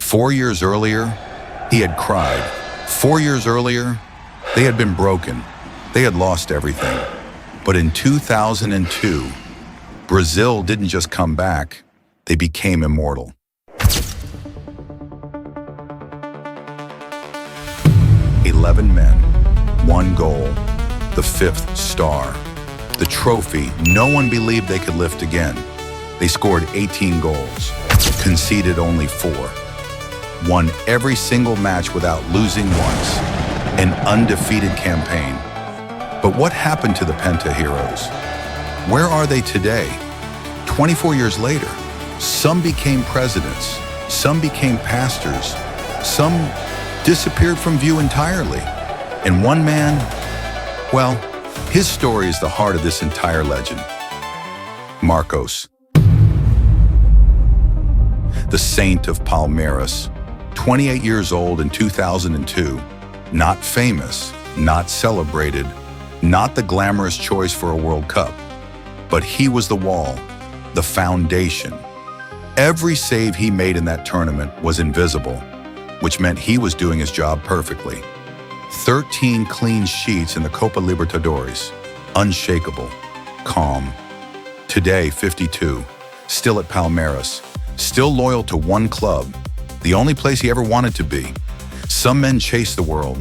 4 years earlier, he had cried. 4 years earlier, they had been broken. They had lost everything. But in 2002, Brazil didn't just come back, they became immortal. "11 men, 1 goal, the 5th star. The trophy no one believed they could lift again. They scored 18 goals, conceded only 4. Won every single match without losing once. An undefeated campaign. But what happened to the Penta heroes? Where are they today? 24 years later, some became presidents, some became pastors, some disappeared from view entirely. And one man, well, his story is the heart of this entire legend. Marcos, the Saint of Palmeiras, 28 years old in 2002, not famous, not celebrated, not the glamorous choice for a World Cup, but he was the wall, the foundation. Every save he made in that tournament was invisible, which meant he was doing his job perfectly. 13 clean sheets in the Copa Libertadores, unshakable, calm. Today, 52, still at Palmeiras, still loyal to one club, the only place he ever wanted to be. Some men chase the world.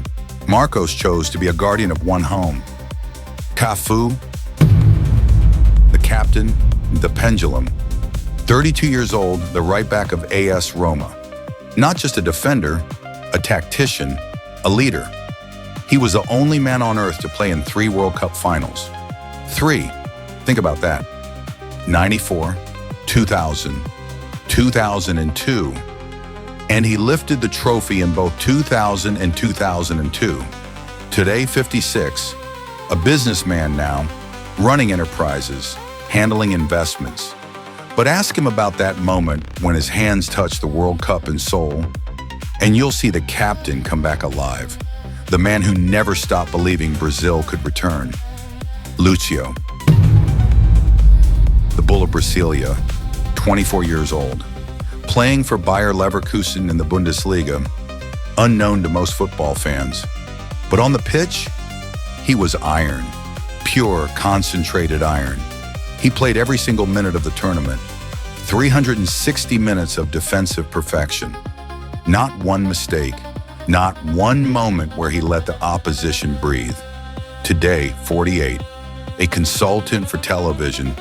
Marcos chose to be a guardian of one home. Cafu, the captain, the pendulum, 32 years old, the right back of AS Roma. Not just a defender, a tactician, a leader. He was the only man on earth to play in 3 World Cup finals. 3, think about that. 94, 2000, 2002, and he lifted the trophy in both 2000 and 2002. Today, 56, a businessman now, running enterprises, handling investments. But ask him about that moment when his hands touched the World Cup in Seoul, and you'll see the captain come back alive, the man who never stopped believing Brazil could return. Lúcio, the Bull of Brasilia, 24 years old, playing for Bayer Leverkusen in the Bundesliga, unknown to most football fans. But on the pitch, he was iron, pure, concentrated iron. He played every single minute of the tournament, 360 minutes of defensive perfection. Not one mistake, not one moment where he let the opposition breathe. Today, 48, a consultant for television,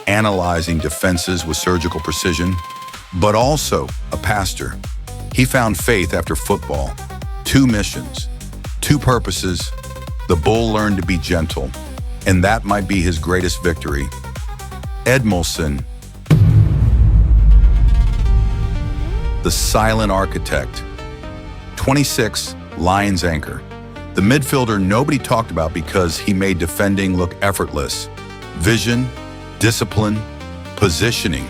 analyzing defenses with surgical precision, but also a pastor. He found faith after football. 2 missions, 2 purposes. The Bull learned to be gentle, and that might be his greatest victory. Edmílson, the silent architect. 26, Lions anchor. The midfielder nobody talked about because he made defending look effortless. Vision, discipline, positioning.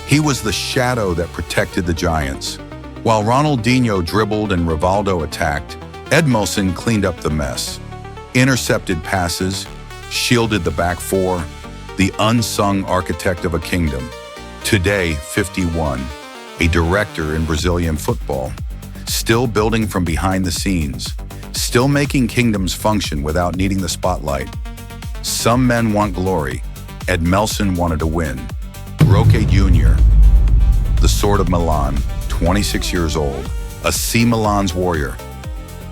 He was the shadow that protected the Giants. While Ronaldinho dribbled and Rivaldo attacked, Edmílson cleaned up the mess. Intercepted passes, shielded the back 4, the unsung architect of a kingdom. Today, 51, a director in Brazilian football, still building from behind the scenes, still making kingdoms function without needing the spotlight. Some men want glory. Edmílson wanted to win. Roque Júnior, the Sword of Milan, 26 years old, a C Milan's warrior,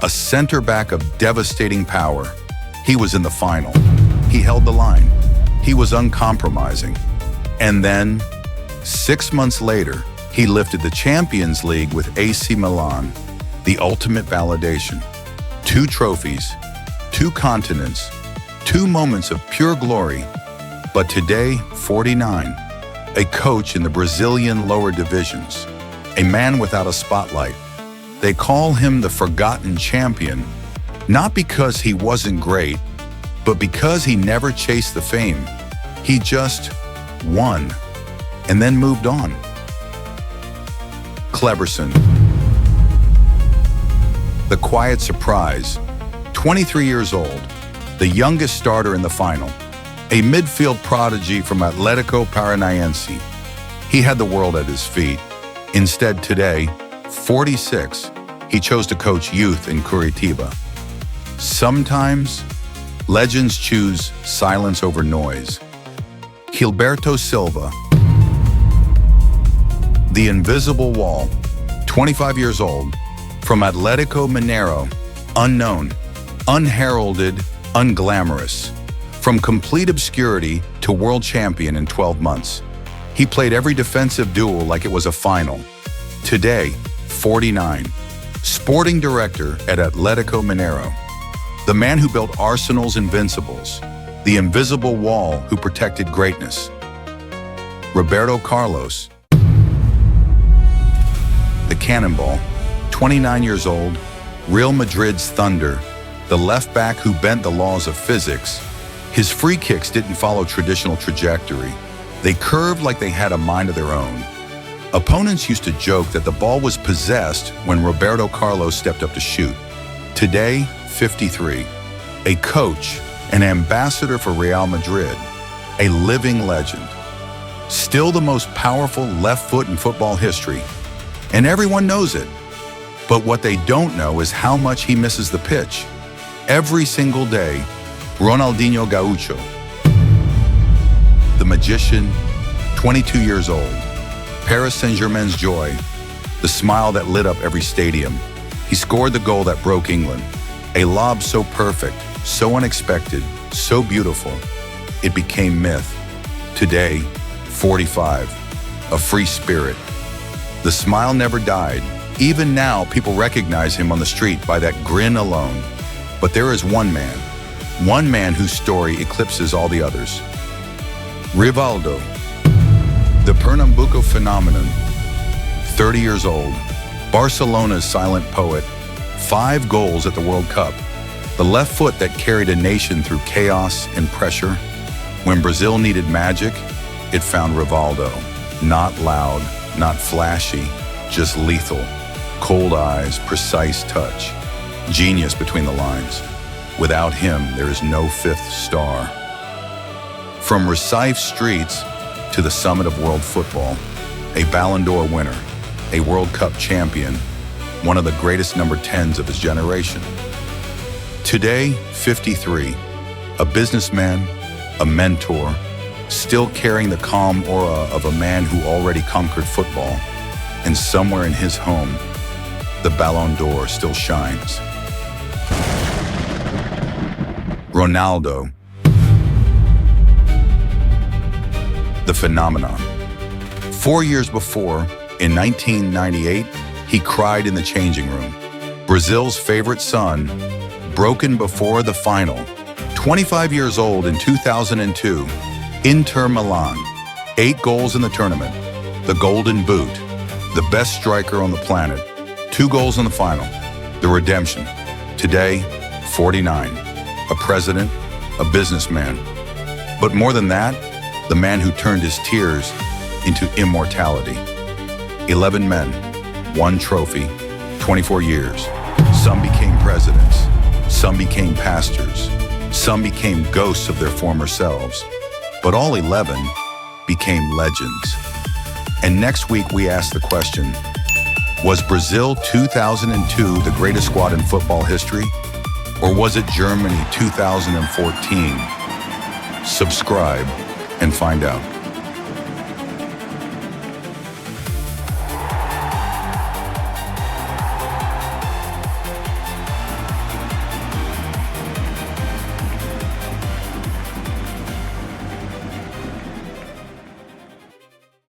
a center back of devastating power. He was in the final. He held the line. He was uncompromising. And then, 6 months later, he lifted the Champions League with AC Milan, the ultimate validation. 2 trophies, 2 continents, 2 moments of pure glory. But today, 49, a coach in the Brazilian lower divisions, a man without a spotlight. They call him the forgotten champion, not because he wasn't great, but because he never chased the fame. He just won and then moved on. Kléberson, the quiet surprise, 23 years old, the youngest starter in the final, a midfield prodigy from Atlético Paranaense. He had the world at his feet. Instead today, 46, he chose to coach youth in Curitiba. Sometimes, legends choose silence over noise. Gilberto Silva, the invisible wall, 25 years old, from Atlético Mineiro, unknown, unheralded, unglamorous. From complete obscurity to world champion in 12 months. He played every defensive duel like it was a final. Today, 49, sporting director at Atlético Mineiro. The man who built Arsenal's invincibles, the invisible wall who protected greatness. Roberto Carlos, the cannonball, 29 years old, Real Madrid's thunder, the left back who bent the laws of physics. His free kicks didn't follow traditional trajectory. They curved like they had a mind of their own. Opponents used to joke that the ball was possessed when Roberto Carlos stepped up to shoot. Today, 53, a coach, an ambassador for Real Madrid, a living legend. Still the most powerful left foot in football history. And everyone knows it. But what they don't know is how much he misses the pitch. Every single day, Ronaldinho Gaucho, the magician, 22 years old, Paris Saint-Germain's joy, the smile that lit up every stadium. He scored the goal that broke England, a lob so perfect, so unexpected, so beautiful, it became myth. Today, 45, a free spirit. The smile never died. Even now, people recognize him on the street by that grin alone. But there is one man whose story eclipses all the others. Rivaldo, the Pernambuco phenomenon, 30 years old, Barcelona's silent poet, 5 goals at the World Cup, the left foot that carried a nation through chaos and pressure. When Brazil needed magic, it found Rivaldo. Not loud, not flashy, just lethal. Cold eyes, precise touch. Genius between the lines. Without him, there is no 5th star. From Recife streets to the summit of world football, a Ballon d'Or winner, a World Cup champion, one of the greatest number 10s of his generation. Today, 53, a businessman, a mentor, still carrying the calm aura of a man who already conquered football, and somewhere in his home, the Ballon d'Or still shines. Ronaldo, the phenomenon. 4 years before, in 1998, he cried in the changing room. Brazil's favorite son, broken before the final. 25 years old in 2002, Inter Milan, 8 goals in the tournament, the Golden Boot, the best striker on the planet, 2 goals in the final, the redemption. Today, 49, a president, a businessman. But more than that, the man who turned his tears into immortality. 11 men, 1 trophy, 24 years. Some became presidents, some became pastors, some became ghosts of their former selves. But all 11 became legends. And next week we ask the question, was Brazil 2002 the greatest squad in football history? Or was it Germany 2014? Subscribe and find out.